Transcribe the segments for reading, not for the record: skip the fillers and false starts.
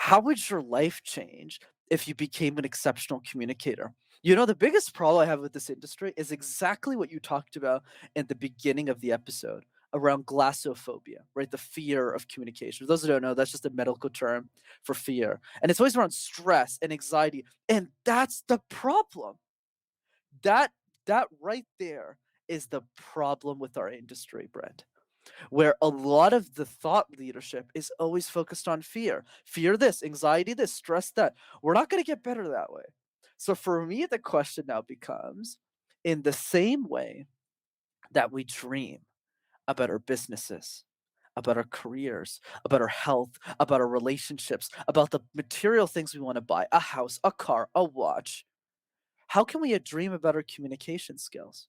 How would your life change if you became an exceptional communicator? You know, the biggest problem I have with this industry is exactly what you talked about in the beginning of the episode around glossophobia, right? The fear of communication. For those who don't know, that's just a medical term for fear. And it's always around stress and anxiety. And that's the problem. That that right there is the problem with our industry, Brent, where a lot of the thought leadership is always focused on fear. Fear this, anxiety this, stress that. We're not going to get better that way. So for me, the question now becomes, in the same way that we dream about our businesses, about our careers, about our health, about our relationships, about the material things we want to buy, a house, a car, a watch, how can we dream about our communication skills?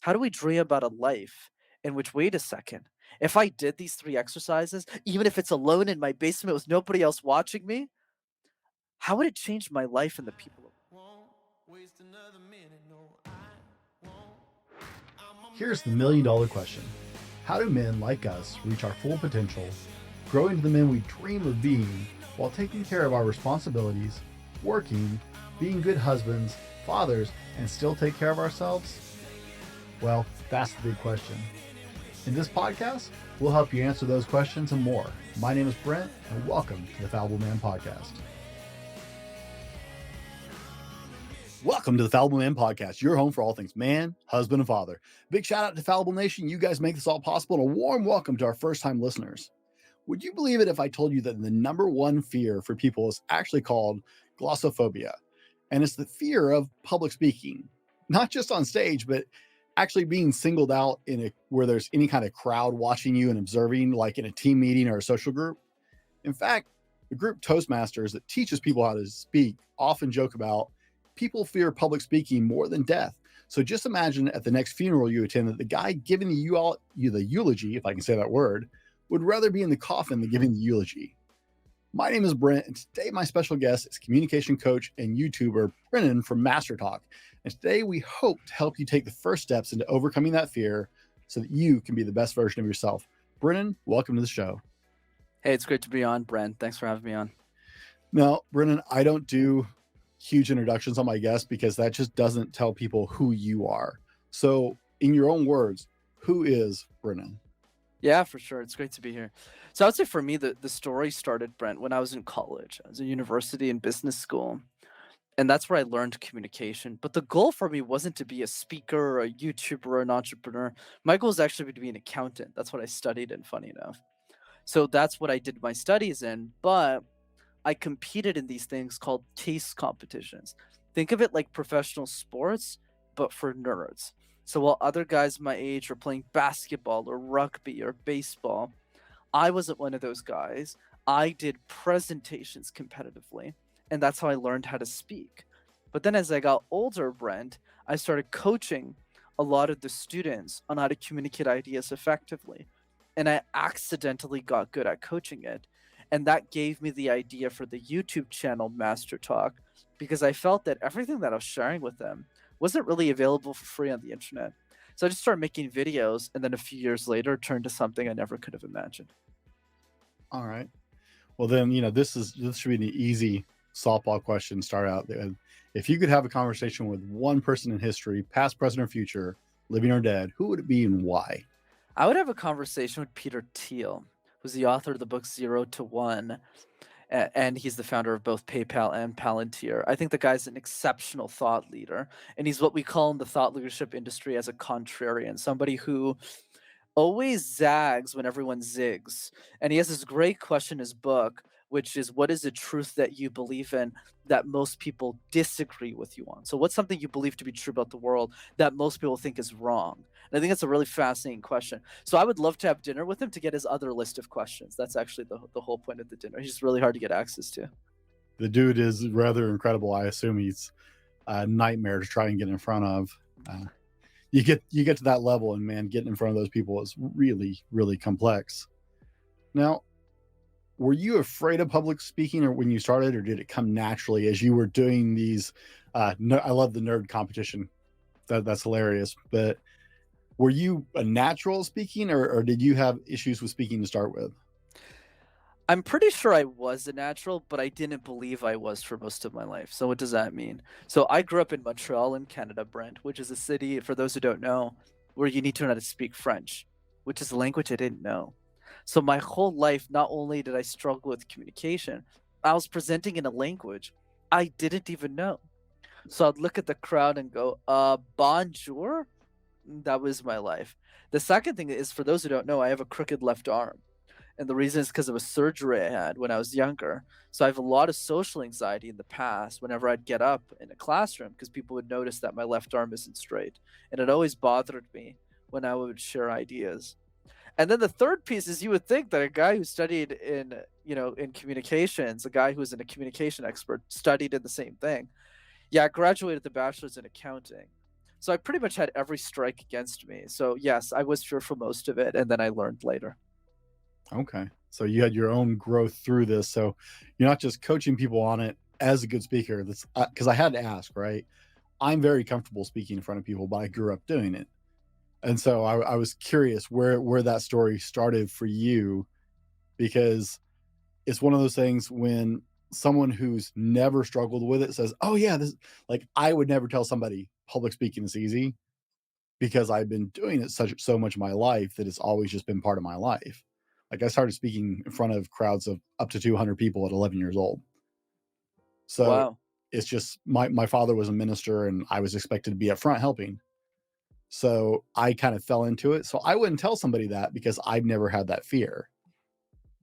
How do we dream about a life in which, wait a second, if I did these 3 exercises, even if it's alone in my basement with nobody else watching me, how would it change my life and the people? Here's the $1,000,000 question. How do men like us reach our full potential, grow into the men we dream of being, while taking care of our responsibilities, working, being good husbands, fathers, and still take care of ourselves? Well, that's the big question. In this podcast, we'll help you answer those questions and more. My name is Brent, and welcome to the Fallible Man Podcast. Welcome to the Fallible Man Podcast, your home for all things man, husband, and father. Big shout out to Fallible Nation. You guys make this all possible, and a warm welcome to our first-time listeners. Would you believe it if I told you that the number one fear for people is actually called glossophobia? And it's the fear of public speaking, not just on stage, but actually being singled out where there's any kind of crowd watching you and observing, like in a team meeting or a social group. In fact, the group Toastmasters that teaches people how to speak often joke about people fear public speaking more than death. So just imagine at the next funeral you attend that the guy giving you the eulogy, if I can say that word, would rather be in the coffin than giving the eulogy. My name is Brent, and today my special guest is communication coach and YouTuber Brenden from Mastertalk. And today we hope to help you take the first steps into overcoming that fear so that you can be the best version of yourself. Brenden, welcome to the show. Hey, it's great to be on, Brent. Thanks for having me on. Now, Brenden, I don't do huge introductions on my guests because that just doesn't tell people who you are. So in your own words, who is Brenden? Yeah, for sure. It's great to be here. So I would say for me, the story started, Brent, when I was in college. I was in university and business school, and that's where I learned communication. But the goal for me wasn't to be a speaker or a YouTuber or an entrepreneur. My goal is actually to be an accountant. That's what I studied in, funny enough. So that's what I did my studies in. But I competed in these things called taste competitions. Think of it like professional sports, but for nerds. So while other guys my age were playing basketball or rugby or baseball, I wasn't one of those guys. I did presentations competitively, and that's how I learned how to speak. But then as I got older, Brent, I started coaching a lot of the students on how to communicate ideas effectively. And I accidentally got good at coaching it. And that gave me the idea for the YouTube channel Master Talk because I felt that everything that I was sharing with them wasn't really available for free on the internet. So I just started making videos, and then a few years later turned to something I never could have imagined. All right. Well, then, this should be an easy softball question to start out. If you could have a conversation with one person in history, past, present, or future, living or dead, who would it be and why? I would have a conversation with Peter Thiel, who's the author of the book Zero to One, and he's the founder of both PayPal and Palantir. I think the guy's an exceptional thought leader, and he's what we call in the thought leadership industry as a contrarian, somebody who always zags when everyone zigs. And he has this great question in his book, which is, what is the truth that you believe in that most people disagree with you on? So what's something you believe to be true about the world that most people think is wrong? And I think that's a really fascinating question. So I would love to have dinner with him to get his other list of questions. That's actually the whole point of the dinner. He's just really hard to get access to. The dude is rather incredible. I assume he's a nightmare to try and get in front of. You get to that level, and man, getting in front of those people is really, really complex. Now, were you afraid of public speaking, or when you started, or did it come naturally as you were doing these? I love the nerd competition. That's hilarious. But were you a natural speaking, or did you have issues with speaking to start with? I'm pretty sure I was a natural, but I didn't believe I was for most of my life. So what does that mean? So I grew up in Montreal in Canada, Brent, which is a city, for those who don't know, where you need to know how to speak French, which is a language I didn't know. So my whole life, not only did I struggle with communication, I was presenting in a language I didn't even know. So I'd look at the crowd and go, bonjour? That was my life. The second thing is, for those who don't know, I have a crooked left arm. And the reason is because of a surgery I had when I was younger. So I have a lot of social anxiety in the past whenever I'd get up in a classroom because people would notice that my left arm isn't straight. And it always bothered me when I would share ideas. And then the third piece is you would think that a guy who studied in, in communications, a guy who's a communication expert, studied in the same thing. Yeah, I graduated the bachelor's in accounting. So I pretty much had every strike against me. So yes, I was fearful most of it, and then I learned later. Okay. So you had your own growth through this. So you're not just coaching people on it as a good speaker. That's because I had to ask, right? I'm very comfortable speaking in front of people, but I grew up doing it. And so I was curious where that story started for you, because it's one of those things when someone who's never struggled with it says, "Oh yeah, this," like I would never tell somebody public speaking is easy because I've been doing it so much of my life that it's always just been part of my life. Like I started speaking in front of crowds of up to 200 people at 11 years old. So Wow. it's just my father was a minister and I was expected to be up front helping. So I kind of fell into it. So I wouldn't tell somebody that because I've never had that fear.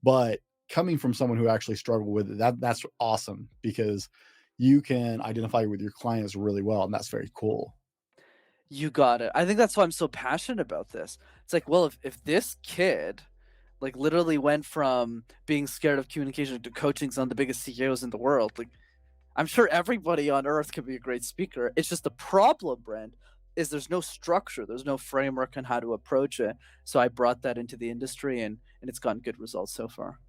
But coming from someone who actually struggled with it, that's awesome because you can identify with your clients really well, and that's very cool. You got it. I think that's why I'm so passionate about this. It's like, well, if this kid like literally went from being scared of communication to coaching some of the biggest CEOs in the world, like I'm sure everybody on earth could be a great speaker. It's just the problem, Brent, is there's no structure, there's no framework on how to approach it. So I brought that into the industry and it's gotten good results so far.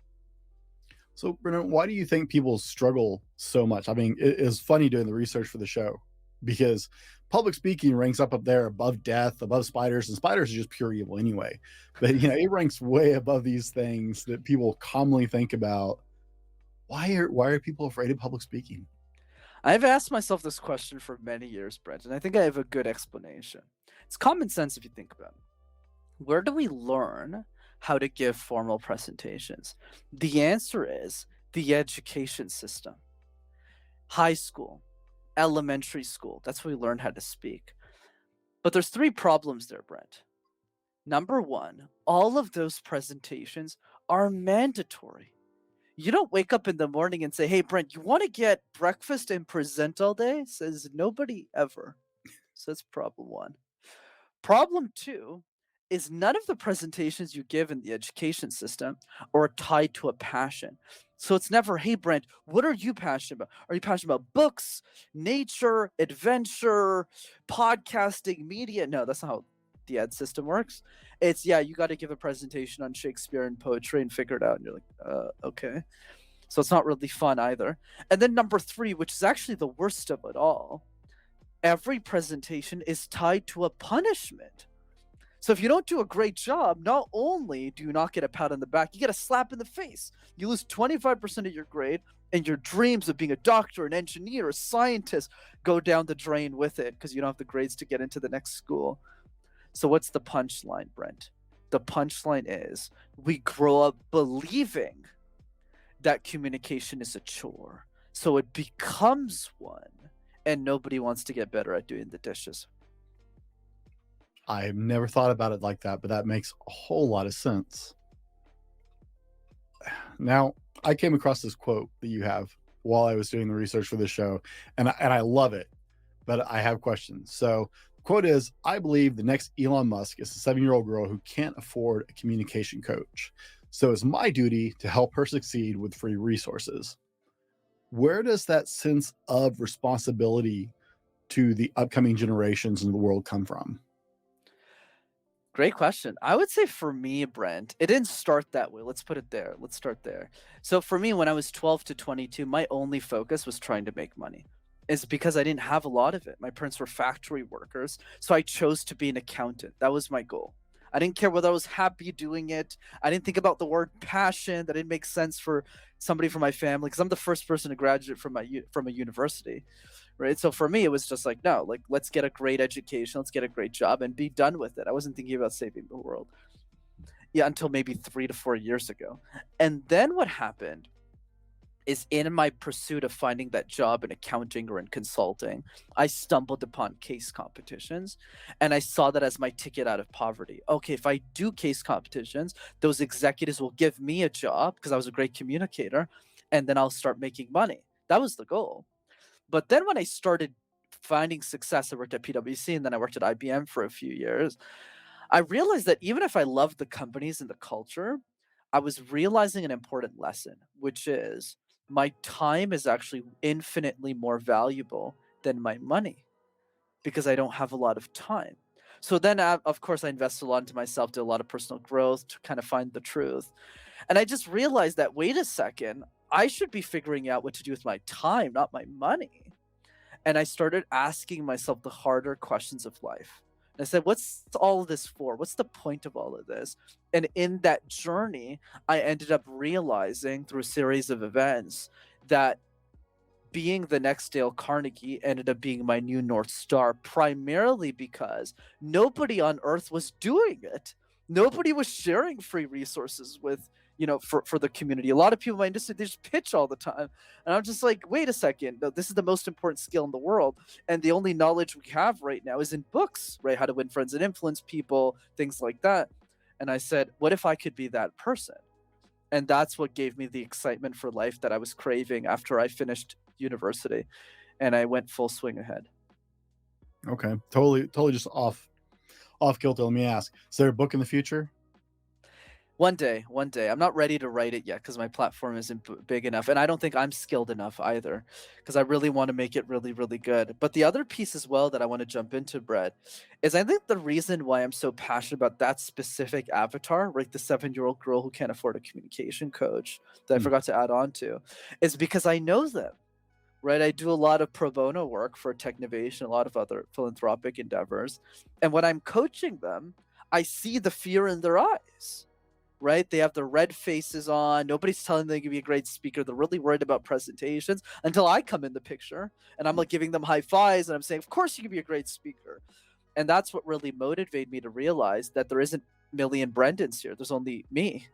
So, Brennan, why do you think people struggle so much? I mean, it is funny doing the research for the show because public speaking ranks up there above death, above spiders, and spiders are just pure evil anyway. But it ranks way above these things that people commonly think about. Why are people afraid of public speaking? I've asked myself this question for many years, Brent, and I think I have a good explanation. It's common sense if you think about it. Where do we learn how to give formal presentations? The answer is the education system. High school, elementary school, that's where we learn how to speak. But there's three problems there, Brent. Number one, all of those presentations are mandatory. You don't wake up in the morning and say, "Hey, Brent, you want to get breakfast and present all day?" Says nobody ever. So that's problem one. Problem two is none of the presentations you give in the education system are tied to a passion. So it's never, "Hey, Brent, what are you passionate about? Are you passionate about books, nature, adventure, podcasting, media?" No, that's not how the ed system works. It's, yeah, you got to give a presentation on Shakespeare and poetry and figure it out. And you're like, okay. So it's not really fun either. And then number three, which is actually the worst of it all, every presentation is tied to a punishment. So if you don't do a great job, not only do you not get a pat on the back, you get a slap in the face. You lose 25% of your grade, and your dreams of being a doctor, an engineer, a scientist go down the drain with it because you don't have the grades to get into the next school. So what's the punchline, Brent? The punchline is we grow up believing that communication is a chore. So it becomes one, and nobody wants to get better at doing the dishes. I've never thought about it like that, but that makes a whole lot of sense. Now, I came across this quote that you have while I was doing the research for this show, and I love it, but I have questions. So, the quote is, "I believe the next Elon Musk is a 7-year-old girl who can't afford a communication coach. So it's my duty to help her succeed with free resources." Where does that sense of responsibility to the upcoming generations in the world come from? Great question. I would say for me, Brent, it didn't start that way. Let's put it there. Let's start there. So for me, when I was 12 to 22, my only focus was trying to make money. It's because I didn't have a lot of it. My parents were factory workers, so I chose to be an accountant. That was my goal. I didn't care whether I was happy doing it. I didn't think about the word passion. That didn't make sense for somebody from my family because I'm the first person to graduate from from a university, right? So for me, it was just like, no, like let's get a great education, let's get a great job, and be done with it. I wasn't thinking about saving the world, yeah, until maybe 3 to 4 years ago. And then what happened is in my pursuit of finding that job in accounting or in consulting, I stumbled upon case competitions and I saw that as my ticket out of poverty. Okay, if I do case competitions, those executives will give me a job because I was a great communicator and then I'll start making money. That was the goal. But then when I started finding success, I worked at PwC and then I worked at IBM for a few years. I realized that even if I loved the companies and the culture, I was realizing an important lesson, which is my time is actually infinitely more valuable than my money because I don't have a lot of time. So then, of course, I invested a lot into myself, did a lot of personal growth to kind of find the truth. And I just realized that, wait a second, I should be figuring out what to do with my time, not my money. And I started asking myself the harder questions of life. And I said, what's all of this for? What's the point of all of this? And in that journey, I ended up realizing through a series of events that being the next Dale Carnegie ended up being my new North Star, primarily because nobody on earth was doing it. Nobody was sharing free resources with, for the community. A lot of people in my industry, they just pitch all the time. And I'm just like, wait a second, no, this is the most important skill in the world. And the only knowledge we have right now is in books, right? How to win friends and influence people, things like that. And I said, what if I could be that person? And that's what gave me the excitement for life that I was craving after I finished university, and I went full swing ahead. Okay. Totally just off kilter. Let me ask. Is there a book in the future? One day. I'm not ready to write it yet because my platform isn't big enough, and I don't think I'm skilled enough either. Because I really want to make it really, really good. But the other piece as well that I want to jump into, Brett, is I think the reason why I'm so passionate about that specific avatar, like the 7-year-old girl who can't afford a communication coach, that I Hmm. forgot to add on to, is because I know them. Right, I do a lot of pro bono work for Technovation, a lot of other philanthropic endeavors, and when I'm coaching them, I see the fear in their eyes, right? They have their red faces on, nobody's telling them they can be a great speaker, they're really worried about presentations until I come in the picture, and I'm, like, giving them high fives, and I'm saying, "Of course you can be a great speaker." And that's what really motivated me to realize that there isn't million Brendens here, there's only me.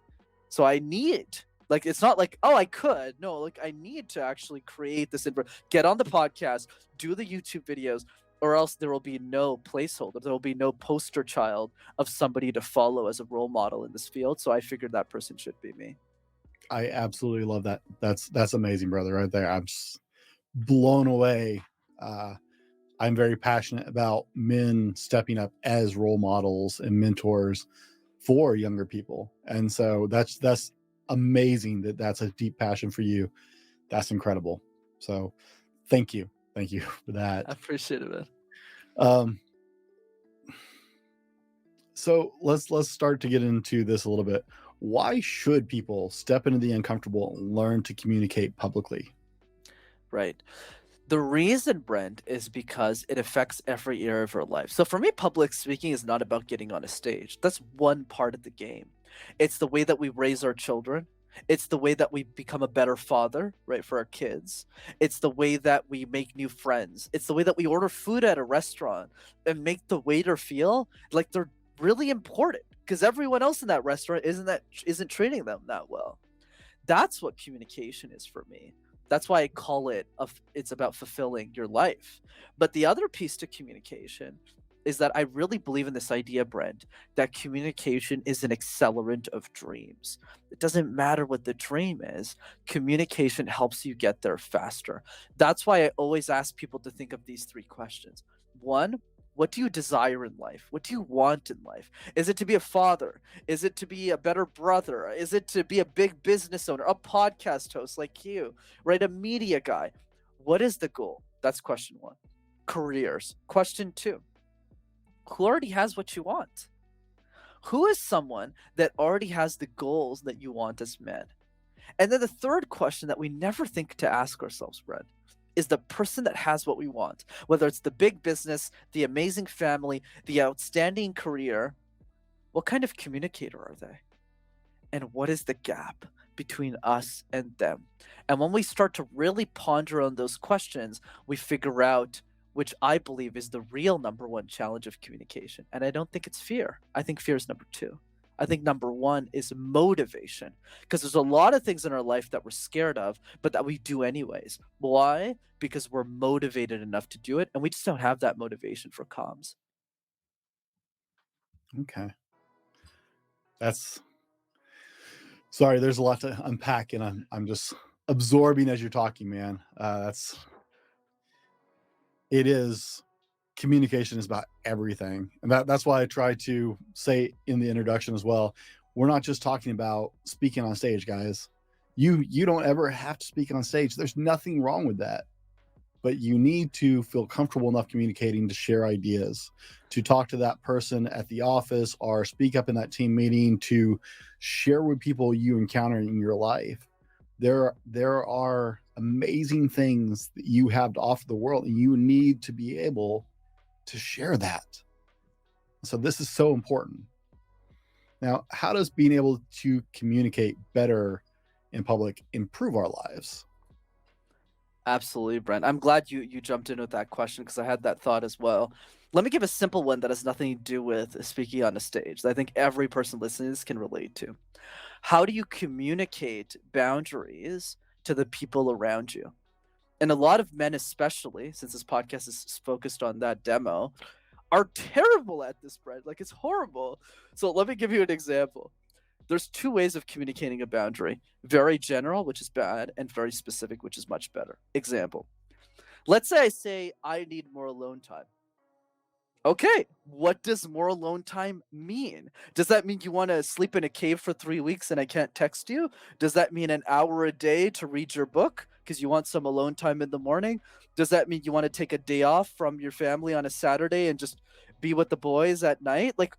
So I need, like, it's not like, oh, I could. No, like I need to actually create this get on the podcast, do the YouTube videos, or else there will be no placeholder. There will be no poster child of somebody to follow as a role model in this field. So I figured that person should be me. I absolutely love that. That's amazing, brother, right there. I'm just blown away. Uh, I'm very passionate about men stepping up as role models and mentors for younger people, and so that's amazing that that's a deep passion for you. That's incredible. So, thank you for I that. appreciate it, man. Um, so let's start to get into this a little bit. Why should people step into the uncomfortable and learn to communicate publicly? Right. The reason, Brent, is because it affects every area of our life. So for me, public speaking is not about getting on a stage. That's one part of the game. It's the way that we raise our children. It's the way that we become a better father, right, for our kids. It's the way that we make new friends. It's the way that we order food at a restaurant and make the waiter feel like they're really important because everyone else in that restaurant isn't treating them that well. That's what communication is for me. That's why I call it it's about fulfilling your life. But the other piece to communication is that I really believe in this idea, Brent, that communication is an accelerant of dreams. It doesn't matter what the dream is, communication helps you get there faster. That's why I always ask people to think of these three questions. One, what do you desire in life? What do you want in life? Is it to be a father? Is it to be a better brother? Is it to be a big business owner, a podcast host like you, right? A media guy? What is the goal? That's question one. Careers. Question two, who already has what you want? Who is someone that already has the goals that you want as men? And then the third question that we never think to ask ourselves, Brett, is the person that has what we want, whether it's the big business, the amazing family, the outstanding career. What kind of communicator are they? And what is the gap between us and them? And when we start to really ponder on those questions, we figure out which I believe is the real number one challenge of communication. And I don't think it's fear. I think fear is number two. I think number one is motivation, because there's a lot of things in our life that we're scared of, but that we do anyways. Why? Because we're motivated enough to do it, and we just don't have that motivation for comms. Okay. That's sorry, there's a lot to unpack, and I'm just absorbing as you're talking, man. It is communication is about everything. And that's why I try to say in the introduction as well, we're not just talking about speaking on stage, guys. You don't ever have to speak on stage. There's nothing wrong with that. But you need to feel comfortable enough communicating to share ideas, to talk to that person at the office, or speak up in that team meeting, to share with people you encounter in your life. There are amazing things that you have to offer the world, and you need to be able to share that. So this is so important. Now, how does being able to communicate better in public improve our lives? Absolutely, Brent. I'm glad you jumped in with that question, because I had that thought as well. Let me give a simple one that has nothing to do with speaking on a stage that I think every person listening to this can relate to. How do you communicate boundaries to the people around you? And a lot of men, especially since this podcast is focused on that demo, are terrible at this, Brent. Like, it's horrible. So let me give you an example. There's two ways of communicating a boundary: very general, which is bad, and very specific, which is much better. Example: let's say I need more alone time. Okay, what does more alone time mean? Does that mean you want to sleep in a cave for 3 weeks and I can't text you? Does that mean an hour a day to read your book because you want some alone time in the morning? Does that mean you want to take a day off from your family on a Saturday and just be with the boys at night? Like,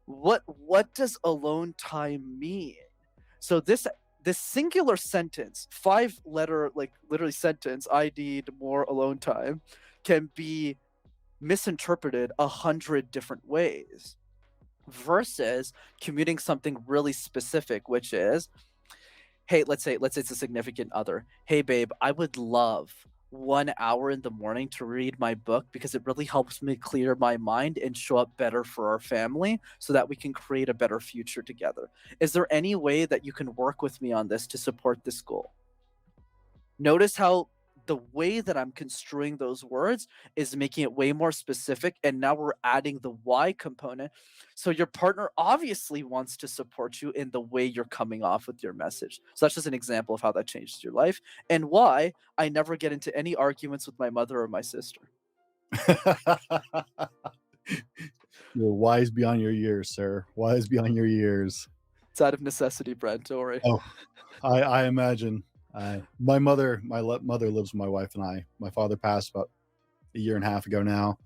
what does alone time mean? So this singular sentence, 5 letter, like literally sentence, I need more alone time, can be misinterpreted 100 different ways, versus commuting something really specific, which is, hey, let's say it's a significant other. Hey babe, I would love 1 hour in the morning to read my book, because it really helps me clear my mind and show up better for our family so that we can create a better future together. Is there any way that you can work with me on this to support this goal? Notice how the way that I'm construing those words is making it way more specific. And now we're adding the why component. So your partner obviously wants to support you in the way you're coming off with your message. So that's just an example of how that changes your life, and why I never get into any arguments with my mother or my sister. You're wise beyond your years, sir. Wise beyond your years. It's out of necessity, Brent. Don't worry. Oh, I imagine. My mother lives with my wife and I. My father passed about a year and a half ago now,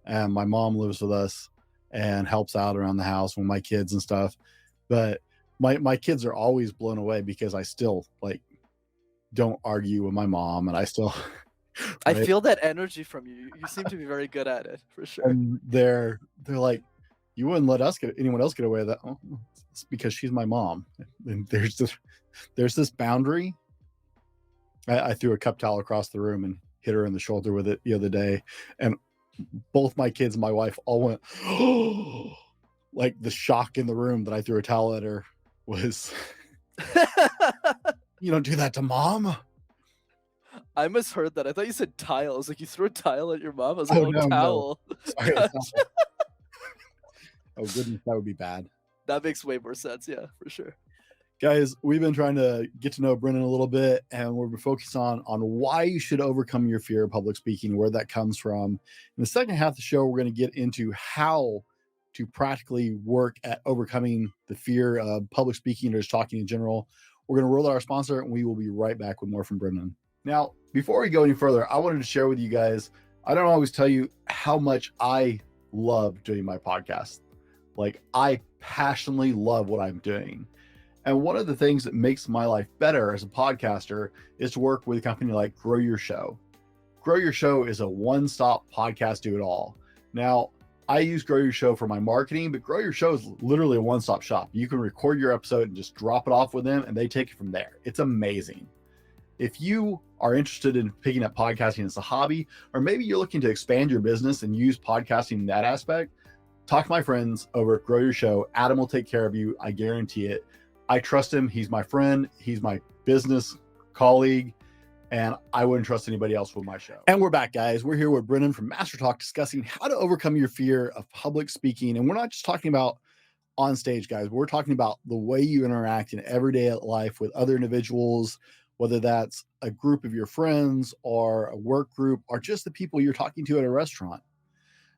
and my mom lives with us and helps out around the house with my kids and stuff. But my kids are always blown away because I still like don't argue with my mom, and I still I right? feel that energy from you. You seem to be very good at it, for sure. And they're like, you wouldn't let anyone else get away with that. Oh, it's because she's my mom. And there's this boundary. I threw a cup towel across the room and hit her in the shoulder with it the other day, and both my kids and my wife all went, oh, like the shock in the room that I threw a towel at her was, you don't do that to mom. I misheard that. I thought you said tiles. Like, you threw a tile at your mom. I was like, Oh oh, no, towel. Sorry, Gotcha. oh goodness, that would be bad. That makes way more sense. Yeah, for sure. Guys, we've been trying to get to know Brenden a little bit, and we're focused on why you should overcome your fear of public speaking, where that comes from. In the second half of the show, we're going to get into how to practically work at overcoming the fear of public speaking or just talking in general. We're going to roll out our sponsor, and we will be right back with more from Brenden. Now, before we go any further, I wanted to share with you guys, I don't always tell you how much I love doing my podcast. Like, I passionately love what I'm doing. And one of the things that makes my life better as a podcaster is to work with a company like Grow Your Show. Grow Your Show is a one-stop podcast do-it-all. Now, I use Grow Your Show for my marketing, but Grow Your Show is literally a one-stop shop. You can record your episode and just drop it off with them, and they take it from there. It's amazing. If you are interested in picking up podcasting as a hobby, or maybe you're looking to expand your business and use podcasting in that aspect, talk to my friends over at Grow Your Show. Adam will take care of you. I guarantee it. I trust him. He's my friend. He's my business colleague, and I wouldn't trust anybody else with my show. And we're back, guys. We're here with Brenden from Mastertalk discussing how to overcome your fear of public speaking. And we're not just talking about on stage, guys. We're talking about the way you interact in everyday life with other individuals, whether that's a group of your friends or a work group or just the people you're talking to at a restaurant.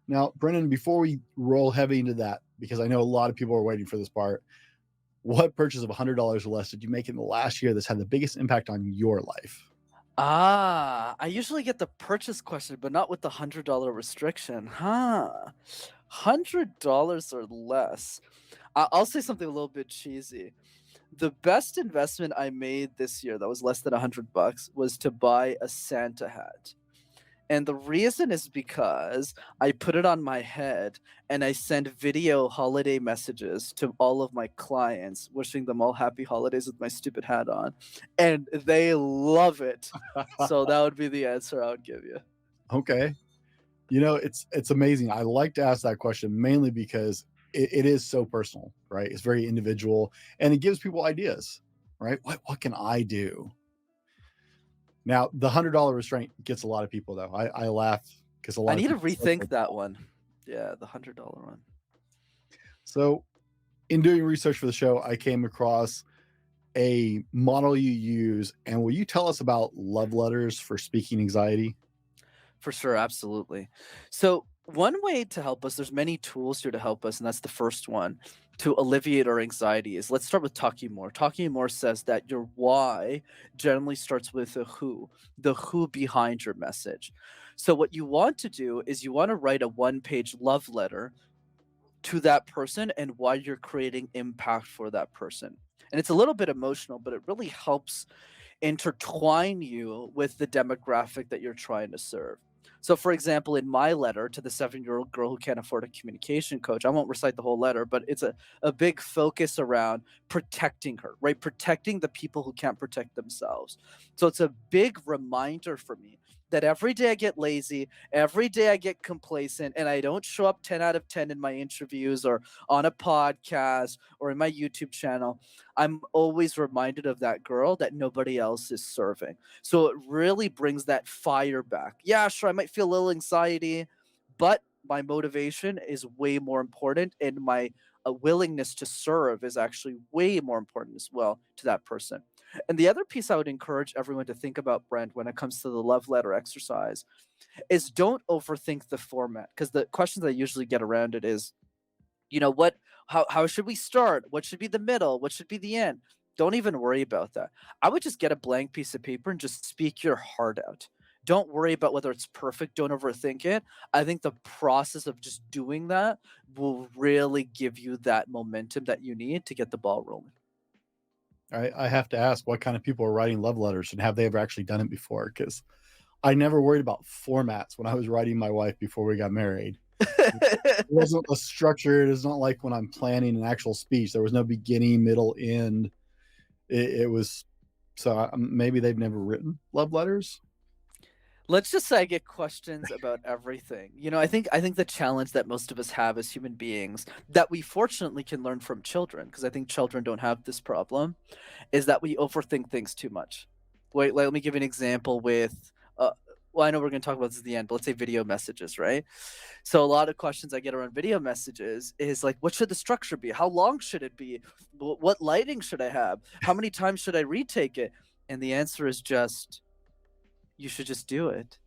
Now, Brenden, before we roll heavy into that, because I know a lot of people are waiting for this part, what purchase of $100 or less did you make in the last year that's had the biggest impact on your life? I usually get the purchase question, but not with the $100 restriction. $100 or less. I'll say something a little bit cheesy. The best investment I made this year that was less than $100 was to buy a Santa hat. And the reason is because I put it on my head and I send video holiday messages to all of my clients, wishing them all happy holidays with my stupid hat on. And they love it. So that would be the answer I would give you. Okay. It's amazing. I like to ask that question mainly because it is so personal, right? It's very individual and it gives people ideas, right? What can I do? Now, the $100 restraint gets a lot of people though. I laugh because a I lot of need to people rethink that one. Yeah, the $100 one. So in doing research for the show, I came across a model you use. And will you tell us about love letters for speaking anxiety? For sure, absolutely. So one way to help us, there's many tools here to help us, and that's the first one to alleviate our anxiety is let's start with talking more. Talking more says that your why generally starts with the who behind your message. So what you want to do is you want to write a one-page love letter to that person and why you're creating impact for that person. And it's a little bit emotional, but it really helps intertwine you with the demographic that you're trying to serve. So, for example, in my letter to the 7-year-old girl who can't afford a communication coach, I won't recite the whole letter, but it's a big focus around protecting her, right? Protecting the people who can't protect themselves. So, it's a big reminder for me that every day I get lazy, every day I get complacent, and I don't show up 10 out of 10 in my interviews or on a podcast or in my YouTube channel. I'm always reminded of that girl that nobody else is serving. So it really brings that fire back. Yeah, sure, I might feel a little anxiety, but my motivation is way more important, and my willingness to serve is actually way more important as well to that person. And the other piece I would encourage everyone to think about, Brent, when it comes to the love letter exercise, is don't overthink the format. Because the questions I usually get around it is, what how should we start? What should be the middle? What should be the end? Don't even worry about that. I would just get a blank piece of paper and just speak your heart out. Don't worry about whether it's perfect. Don't overthink it. I think the process of just doing that will really give you that momentum that you need to get the ball rolling. I have to ask what kind of people are writing love letters and have they ever actually done it before? Because I never worried about formats when I was writing my wife before we got married. It wasn't a structure. It's not like when I'm planning an actual speech. There was no beginning, middle, end. It was so maybe they've never written love letters. Let's just say I get questions about everything. I think the challenge that most of us have as human beings that we fortunately can learn from children, because I think children don't have this problem, is that we overthink things too much. Wait, let me give you an example with well, I know we're going to talk about this at the end, but let's say video messages, right? So a lot of questions I get around video messages is like, what should the structure be? How long should it be? What lighting should I have? How many times should I retake it? And the answer is just, you should just do it.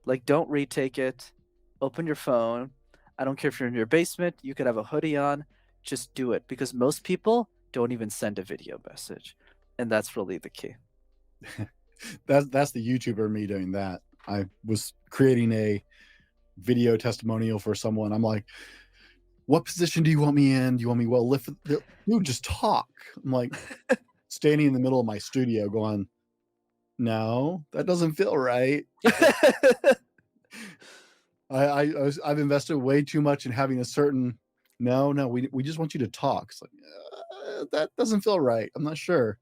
Like, don't retake it. Open your phone. I don't care if you're in your basement, you could have a hoodie on. Just do it because most people don't even send a video message. And that's really the key. That's the YouTuber me doing that. I was creating a video testimonial for someone. I'm like, what position do you want me in? Do you want me well lift? Dude, just talk. I'm like standing in the middle of my studio going, no, that doesn't feel right. I've invested way too much in having a certain no, no, we just want you to talk. It's like, that doesn't feel right. I'm not sure.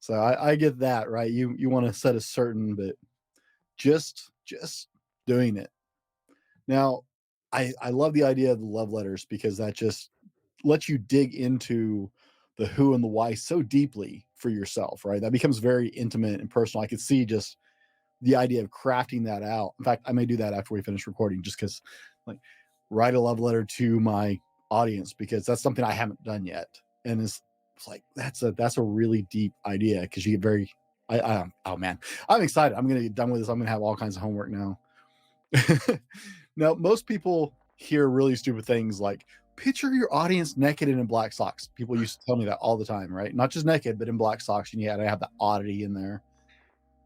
So I get that, right? You want to set a certain, but just doing it. Now, I love the idea of the love letters because that just lets you dig into the who and the why so deeply for yourself, right? That becomes very intimate and personal. I could see just the idea of crafting that out. In fact, I may do that after we finish recording, just because, like, write a love letter to my audience because that's something I haven't done yet, and it's like that's a really deep idea because you get very. Oh man, I'm excited. I'm gonna get done with this. I'm gonna have all kinds of homework now. Now, most people hear really stupid things like picture your audience naked and in black socks. People used to tell me that all the time, right? Not just naked, but in black socks, and you had to have the oddity in there.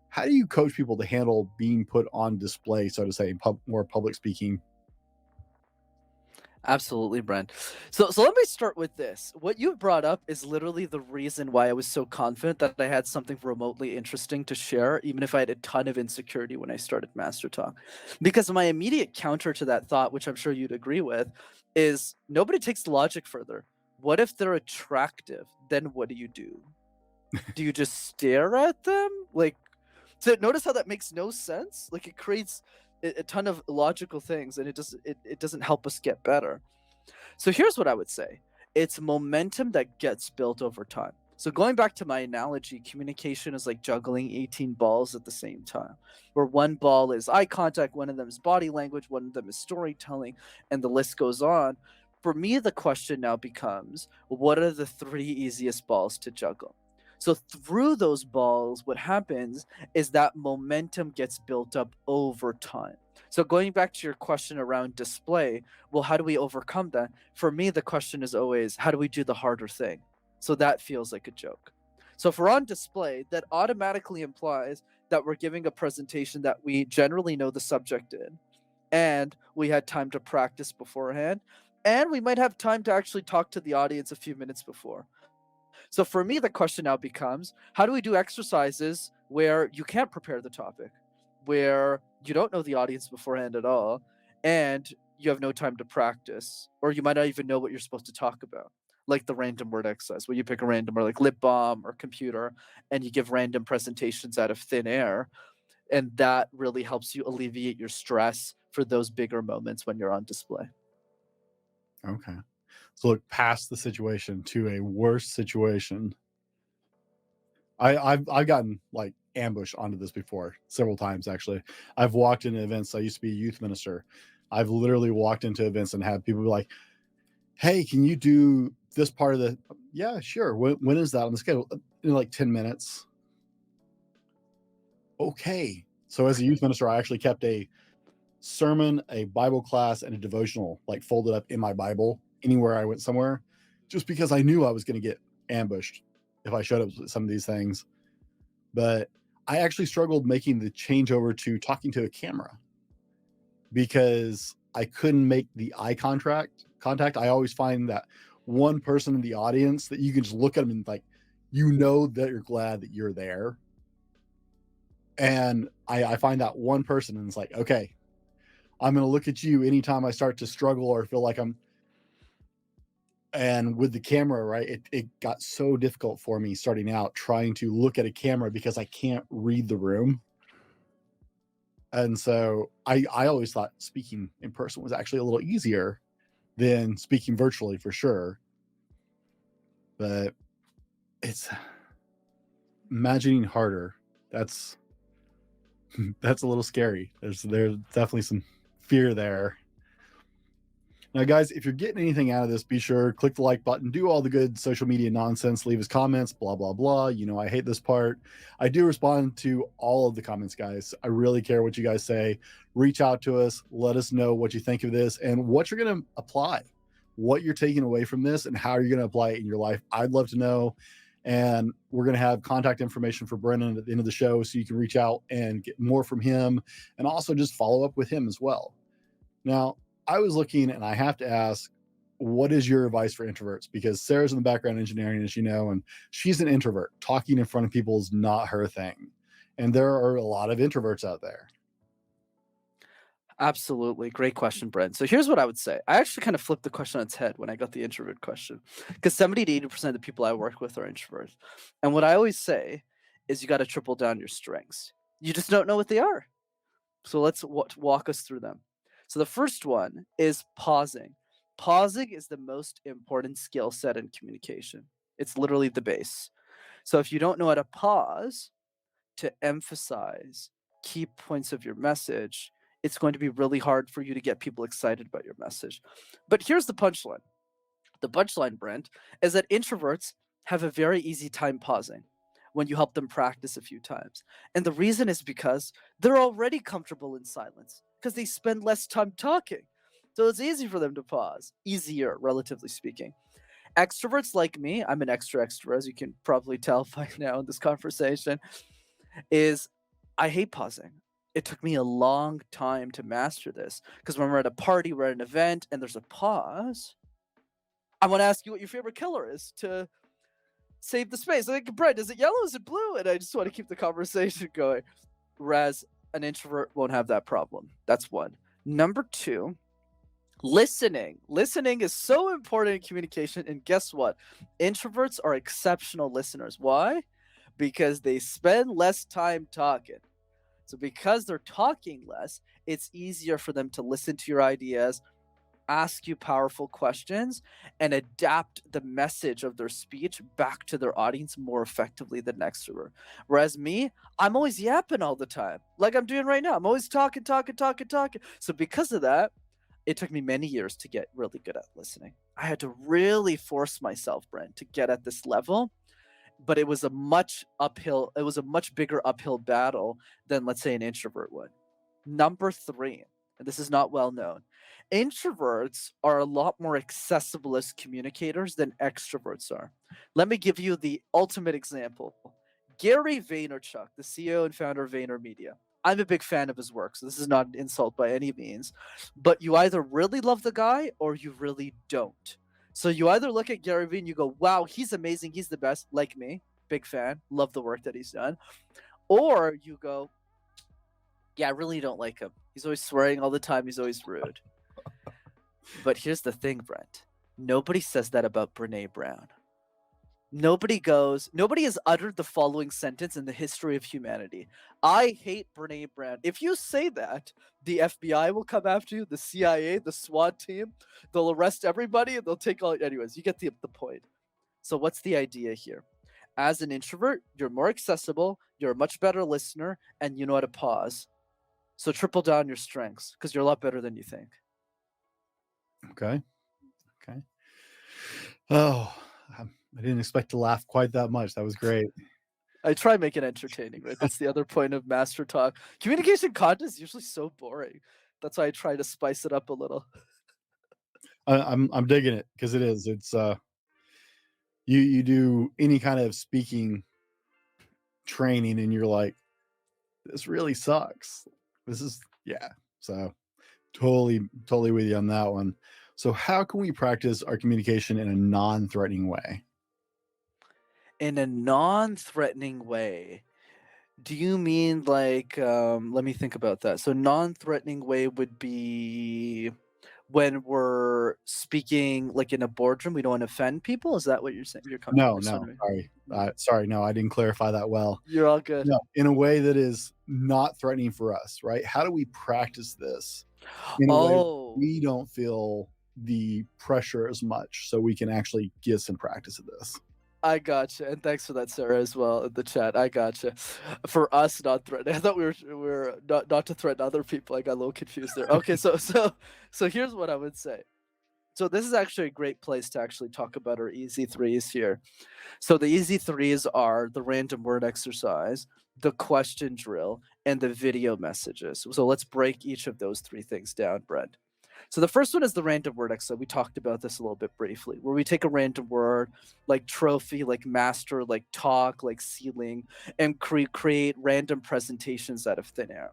How do you coach people to handle being put on display, so to say, in more public speaking? Absolutely, Brent. So let me start with this. What you brought up is literally the reason why I was so confident that I had something remotely interesting to share, even if I had a ton of insecurity when I started Master Talk. Because my immediate counter to that thought, which I'm sure you'd agree with, is nobody takes the logic further. What if they're attractive? Then what do you do? Do you just stare at them? Like, so notice how that makes no sense? Like it creates a ton of logical things and it doesn't help us get better. So here's what I would say. It's momentum that gets built over time. So going back to my analogy, communication is like juggling 18 balls at the same time, where one ball is eye contact, one of them is body language, one of them is storytelling, and the list goes on. For me, the question now becomes, what are the three easiest balls to juggle? So through those balls, what happens is that momentum gets built up over time. So going back to your question around display, well, how do we overcome that? For me, the question is always, how do we do the harder thing? So that feels like a joke. So if we're on display, that automatically implies that we're giving a presentation that we generally know the subject in, and we had time to practice beforehand, and we might have time to actually talk to the audience a few minutes before. So for me, the question now becomes, how do we do exercises where you can't prepare the topic, where you don't know the audience beforehand at all, and you have no time to practice, or you might not even know what you're supposed to talk about, like the random word exercise, where you pick a random word like lip balm or computer, and you give random presentations out of thin air, and that really helps you alleviate your stress for those bigger moments when you're on display. Okay. So look past the situation to a worse situation. I've gotten like ambushed onto this before several times actually. I've walked into events. I used to be a youth minister. I've literally walked into events and had people be like, "Hey, can you do this part of the?" Yeah, sure. When is that on the schedule? In like 10 minutes. Okay. So as a youth minister, I actually kept a sermon, a Bible class, and a devotional like folded up in my Bible anywhere I went somewhere, just because I knew I was going to get ambushed if I showed up with some of these things. But I actually struggled making the changeover to talking to a camera because I couldn't make the eye contact. I always find that one person in the audience that you can just look at them and like, you know that you're glad that you're there. And I find that one person and it's like, okay, I'm going to look at you anytime I start to struggle or feel like I'm. And with the camera, right, it got so difficult for me starting out trying to look at a camera because I can't read the room. And so I always thought speaking in person was actually a little easier than speaking virtually for sure. But it's imagining harder. That's that's a little scary. There's definitely some fear there. Now, guys, if you're getting anything out of this, be sure click the like button, do all the good social media nonsense, leave us comments, blah blah blah. You know, I hate this part. I do respond to all of the comments, guys. I really care what you guys say. Reach out to us, let us know what you think of this and what you're going to apply, what you're taking away from this, and how you're going to apply it in your life. I'd love to know. And we're going to have contact information for Brenden at the end of the show so you can reach out and get more from him and also just follow up with him as well. Now, I was looking and I have to ask, what is your advice for introverts? Because Sarah's in the background engineering, as you know, and she's an introvert. Talking in front of people is not her thing. And there are a lot of introverts out there. Absolutely. Great question, Brent. So here's what I would say. I actually kind of flipped the question on its head when I got the introvert question. Because 70 to 80% of the people I work with are introverts. And what I always say is you got to triple down your strengths. You just don't know what they are. So let's walk us through them. So the first one is pausing. Pausing is the most important skill set in communication. It's literally the base. So if you don't know how to pause, to emphasize key points of your message, it's going to be really hard for you to get people excited about your message. But here's the punchline. The punchline, Brent, is that introverts have a very easy time pausing when you help them practice a few times. And the reason is because they're already comfortable in silence because they spend less time talking. So it's easy for them to pause, easier, relatively speaking. Extroverts like me, I'm an extrovert, as you can probably tell by now in this conversation, is I hate pausing. It took me a long time to master this because when we're at a party, we're at an event, and there's a pause, I want to ask you what your favorite color is to save the space. Like, Brett, is it yellow? Is it blue? And I just want to keep the conversation going. Whereas an introvert won't have that problem. That's one. Number two, listening. Listening is so important in communication. And guess what? Introverts are exceptional listeners. Why? Because they spend less time talking. So because they're talking less, it's easier for them to listen to your ideas, ask you powerful questions, and adapt the message of their speech back to their audience more effectively than an extrovert. Whereas me, I'm always yapping all the time, like I'm doing right now. I'm always talking, talking, talking, talking. So because of that, it took me many years to get really good at listening. I had to really force myself, Brent, to get at this level, but it was a much bigger uphill battle than, let's say, an introvert would. Number three, and this is not well known, introverts are a lot more accessible as communicators than extroverts are. Let me give you the ultimate example. Gary Vaynerchuk, the CEO and founder of VaynerMedia. I'm a big fan of his work, so this is not an insult by any means. But you either really love the guy or you really don't. So you either look at Gary Vee and you go, wow, he's amazing, he's the best, like me, big fan, love the work that he's done. Or you go, yeah, I really don't like him. He's always swearing all the time, he's always rude. But here's the thing, Brent. Nobody says that about Brene Brown. Nobody has uttered the following sentence in the history of humanity. I hate Brene Brown. If you say that, the FBI will come after you, the CIA, the SWAT team, they'll arrest everybody and they'll take all. Anyways, you get the point. So, what's the idea here? As an introvert, you're more accessible, you're a much better listener, and you know how to pause. So, triple down your strengths because you're a lot better than you think. Okay. Okay. Oh, I didn't expect to laugh quite that much. That was great. I try make it entertaining, right? That's the other point of Mastertalk. Communication content is usually so boring. That's why I try to spice it up a little. I'm digging it because it is. It's you do any kind of speaking training and you're like, this really sucks. This is yeah. So totally with you on that one. So how can we practice our communication in a non-threatening way? In a non-threatening way. Do you mean like, let me think about that. So non-threatening way would be when we're speaking like in a boardroom, we don't want to offend people. Is that what you're saying? You're coming No, or no, something? sorry. Sorry, no, I didn't clarify that well. You're all good. No, in a way that is not threatening for us, right? How do we practice this in a way Oh, we don't feel the pressure as much so we can actually get some practice of this? I gotcha, and thanks for that, Sarah, as well in the chat. I gotcha. For us, not threatening. I thought we were not to threaten other people. I got a little confused there. Okay, so here's what I would say. So this is actually a great place to actually talk about our easy threes here. So the easy threes are the random word exercise, the question drill, and the video messages. So let's break each of those three things down, Brent. So the first one is the random word exercise. We talked about this a little bit briefly, where we take a random word like trophy, like master, like talk, like ceiling, and create random presentations out of thin air.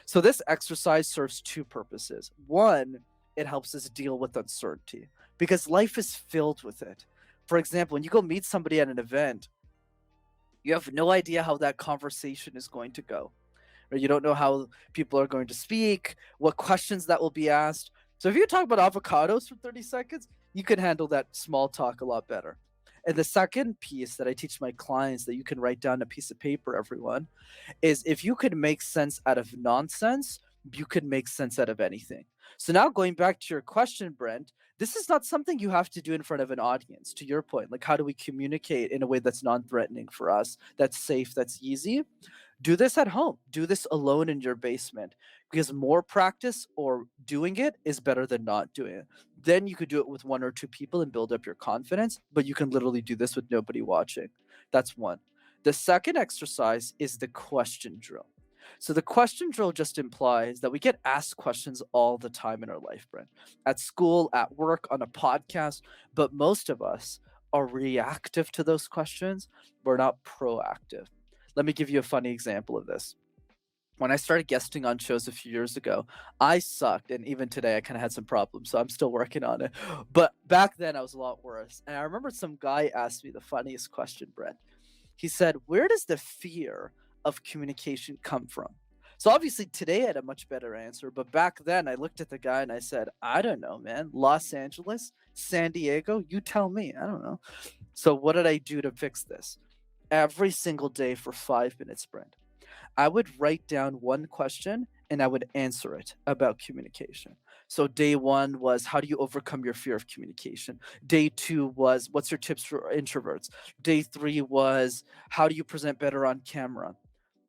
So this exercise serves two purposes. One, it helps us deal with uncertainty because life is filled with it. For example, when you go meet somebody at an event, you have no idea how that conversation is going to go. or you don't know how people are going to speak, what questions that will be asked. So if you talk about avocados for 30 seconds, you can handle that small talk a lot better. And the second piece that I teach my clients that you can write down a piece of paper, everyone, is if you could make sense out of nonsense, you could make sense out of anything. So now going back to your question, Brent, this is not something you have to do in front of an audience. To your point, like how do we communicate in a way that's non-threatening for us, that's safe, that's easy? Do this at home. Do this alone in your basement because more practice or doing it is better than not doing it. Then you could do it with one or two people and build up your confidence, but you can literally do this with nobody watching. That's one. The second exercise is the question drill. So the question drill just implies that we get asked questions all the time in our life, Brent, at school, at work, on a podcast, but most of us are reactive to those questions. We're not proactive. Let me give you a funny example of this. When I started guesting on shows a few years ago, I sucked, and even today I kind of had some problems, so I'm still working on it. But back then I was a lot worse. And I remember some guy asked me the funniest question, Brett. He said, "Where does the fear of communication come from?" So obviously today I had a much better answer, but back then I looked at the guy and I said, "I don't know, man. Los Angeles, San Diego, you tell me. I don't know." So what did I do to fix this? Every single day for 5 minutes, Brent, I would write down one question and I would answer it about communication. So day one was, how do you overcome your fear of communication? Day two was, what's your tips for introverts? Day three was, how do you present better on camera?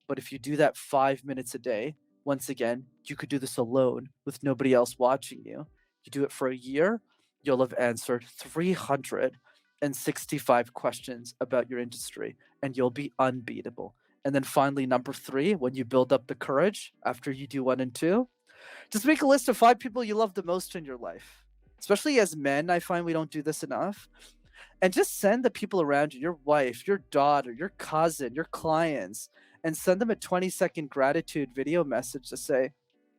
But if you do that 5 minutes a day, once again, you could do this alone with nobody else watching you. You do it for a year, you'll have answered 365 questions about your industry, and you'll be unbeatable. And then finally, number three, when you build up the courage after you do one and two, just make a list of 5 people you love the most in your life. Especially as men, I find we don't do this enough. And just send the people around you, your wife, your daughter, your cousin, your clients, and send them a 20-second gratitude video message to say,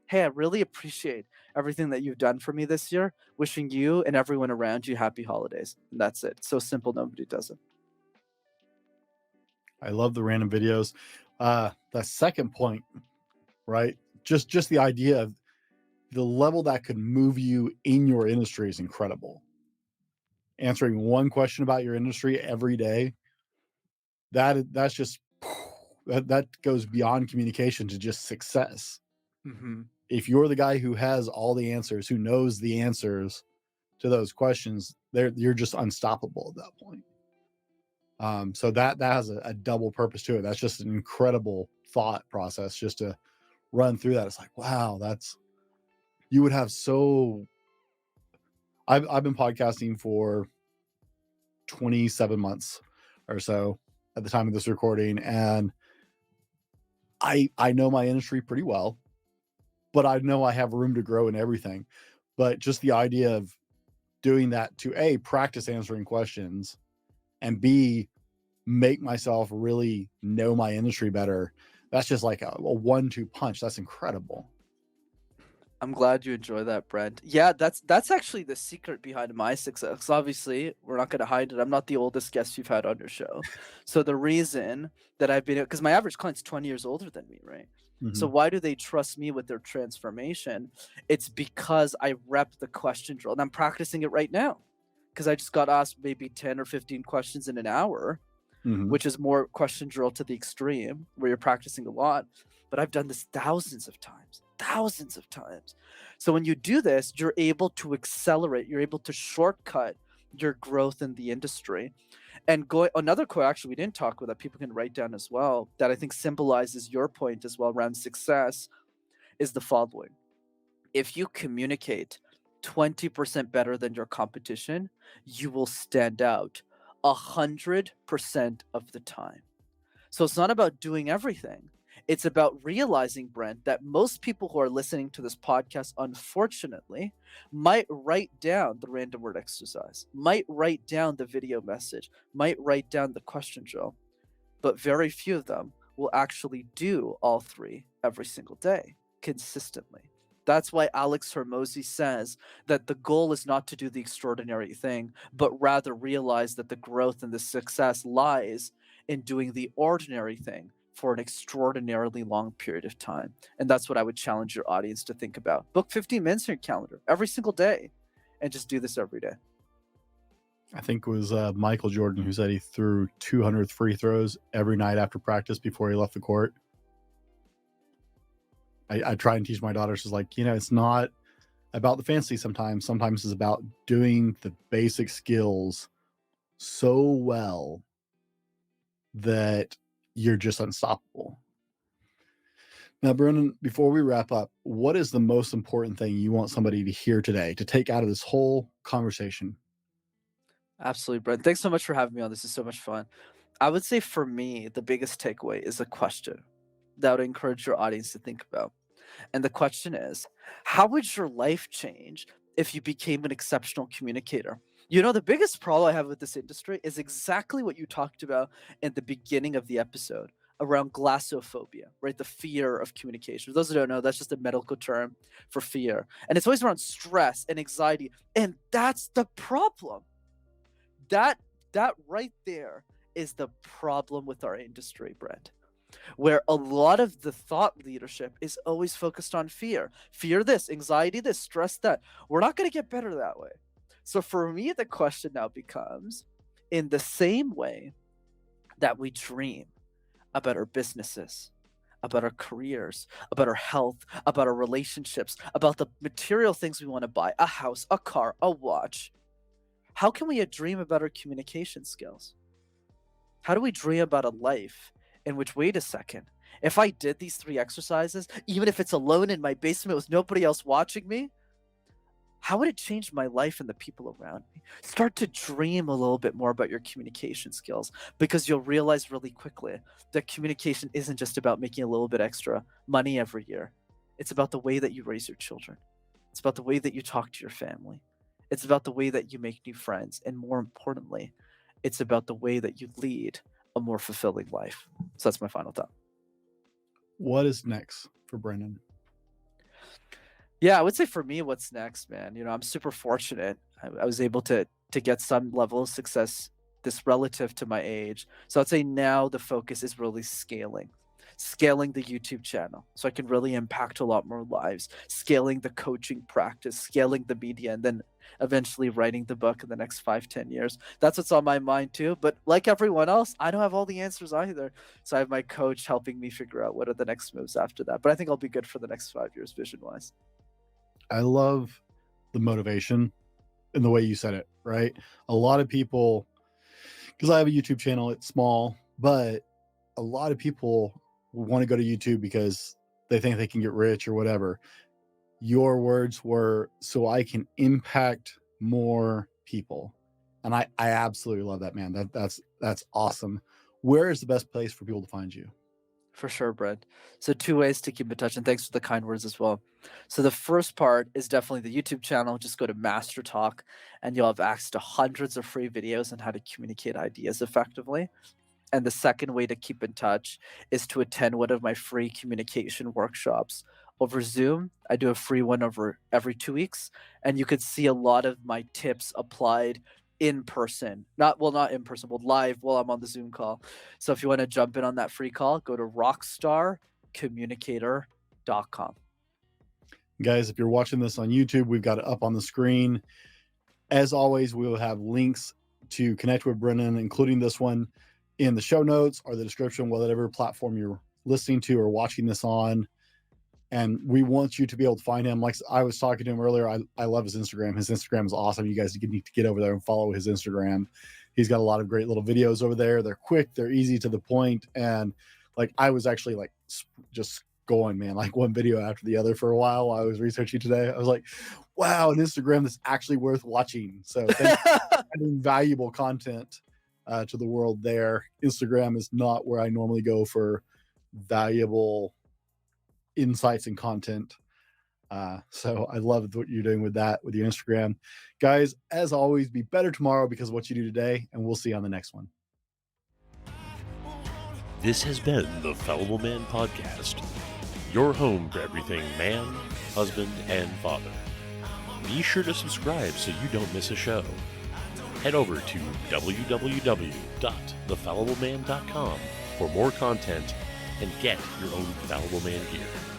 "Hey, I really appreciate everything that you've done for me this year. Wishing you and everyone around you happy holidays." And that's it. So simple, nobody does it. I love the random videos. The second point, right? Just the idea of the level that could move you in your industry is incredible. Answering one question about your industry every day, that's just that goes beyond communication to just success. Hmm. If you're the guy who has all the answers, who knows the answers to those questions, you're just unstoppable at that point. So that has a double purpose to it. That's just an incredible thought process just to run through that. It's like, wow, you would have so. I've been podcasting for 27 months or so at the time of this recording, and I know my industry pretty well, but I know I have room to grow in everything. But just the idea of doing that to A, practice answering questions, and B, make myself really know my industry better. That's just like a 1-2 punch. That's incredible. I'm glad you enjoy that, Brent. Yeah, that's actually the secret behind my success. Obviously, we're not going to hide it. I'm not the oldest guest you've had on your show. So the reason that I've been, because my average client's 20 years older than me, right? So Mhm. why do they trust me with their transformation? It's because I rep the question drill and I'm practicing it right now. Because I just got asked maybe 10 or 15 questions in an hour, Mhm. which is more question drill to the extreme where you're practicing a lot. But I've done this thousands of times, thousands of times. So when you do this, you're able to accelerate, you're able to shortcut your growth in the industry. And go another quote actually we didn't talk about that people can write down as well that I think symbolizes your point as well around success is the following. If you communicate 20% better than your competition, you will stand out 100% of the time. So it's not about doing everything. It's about realizing, Brent, that most people who are listening to this podcast, unfortunately, might write down the random word exercise, might write down the video message, might write down the question drill, but very few of them will actually do all three every single day consistently. That's why Alex Hormozy says that the goal is not to do the extraordinary thing, but rather realize that the growth and the success lies in doing the ordinary thing for an extraordinarily long period of time. And that's what I would challenge your audience to think about. Book 15 minutes in your calendar every single day and just do this every day. I think it was Michael Jordan who said he threw 200 free throws every night after practice before he left the court. I try and teach my daughters, is like, it's not about the fancy sometimes. Sometimes it's about doing the basic skills so well that you're just unstoppable. Now, Brendan, before we wrap up, what is the most important thing you want somebody to hear today, to take out of this whole conversation? Absolutely, Brent. Thanks so much for having me on. This is so much fun. I would say for me, the biggest takeaway is a question that would encourage your audience to think about. And the question is, how would your life change if you became an exceptional communicator? The biggest problem I have with this industry is exactly what you talked about in the beginning of the episode around glossophobia, right? The fear of communication. For those who don't know, that's just a medical term for fear. And it's always around stress and anxiety. And that's the problem. That right there is the problem with our industry, Brent, where a lot of the thought leadership is always focused on fear. Fear this, anxiety this, stress that. We're not going to get better that way. So for me, the question now becomes, in the same way that we dream about our businesses, about our careers, about our health, about our relationships, about the material things we want to buy, a house, a car, a watch, how can we dream about our communication skills? How do we dream about a life in which, wait a second, if I did these 3 exercises, even if it's alone in my basement with nobody else watching me, how would it change my life and the people around me? Start to dream a little bit more about your communication skills, because you'll realize really quickly that communication isn't just about making a little bit extra money every year. It's about the way that you raise your children. It's about the way that you talk to your family. It's about the way that you make new friends. And more importantly, it's about the way that you lead a more fulfilling life. So that's my final thought. What is next for Brendan? Yeah, I would say for me, what's next, man? I'm super fortunate. I was able to get some level of success this relative to my age. So I'd say now the focus is really scaling the YouTube channel so I can really impact a lot more lives, scaling the coaching practice, scaling the media, and then eventually writing the book in the next 5-10 years. That's what's on my mind too. But like everyone else, I don't have all the answers either. So I have my coach helping me figure out what are the next moves after that. But I think I'll be good for the next 5 years vision wise. I love the motivation and the way you said it, right? A lot of people, because I have a YouTube channel, it's small, but a lot of people want to go to YouTube because they think they can get rich or whatever. Your words were, so I can impact more people. And I absolutely love that, man. That's awesome. Where is the best place for people to find you? For sure, Brent. So 2 ways to keep in touch, and thanks for the kind words as well. So the first part is definitely the YouTube channel. Just go to Mastertalk, and you'll have access to hundreds of free videos on how to communicate ideas effectively. And the second way to keep in touch is to attend one of my free communication workshops over Zoom. I do a free one over every 2 weeks, and you could see a lot of my tips applied in person. Not in person, but live while I'm on the Zoom call. So if you want to jump in on that free call, go to rockstarcommunicator.com. Guys, if you're watching this on YouTube, we've got it up on the screen. As always, we will have links to connect with Brendan, including this one, in the show notes or the description, whatever platform you're listening to or watching this on. And we want you to be able to find him. Like I was talking to him earlier, I love his Instagram. His Instagram is awesome. You guys need to get over there and follow his Instagram. He's got a lot of great little videos over there. They're quick, they're easy to the point. And like, I was actually like just going, man, like one video after the other for a while I was researching today. I was like, wow, an Instagram that's actually worth watching. So thanks for adding valuable content to the world there. Instagram is not where I normally go for valuable insights and content. So I love what you're doing with that, with your Instagram. Guys, as always, be better tomorrow because of what you do today, and we'll see you on the next one. This has been the Fallible Man Podcast, your home for everything man, husband, and father. Be sure to subscribe so you don't miss a show. Head over to www.thefallibleman.com for more content and get your own Fallible Man gear.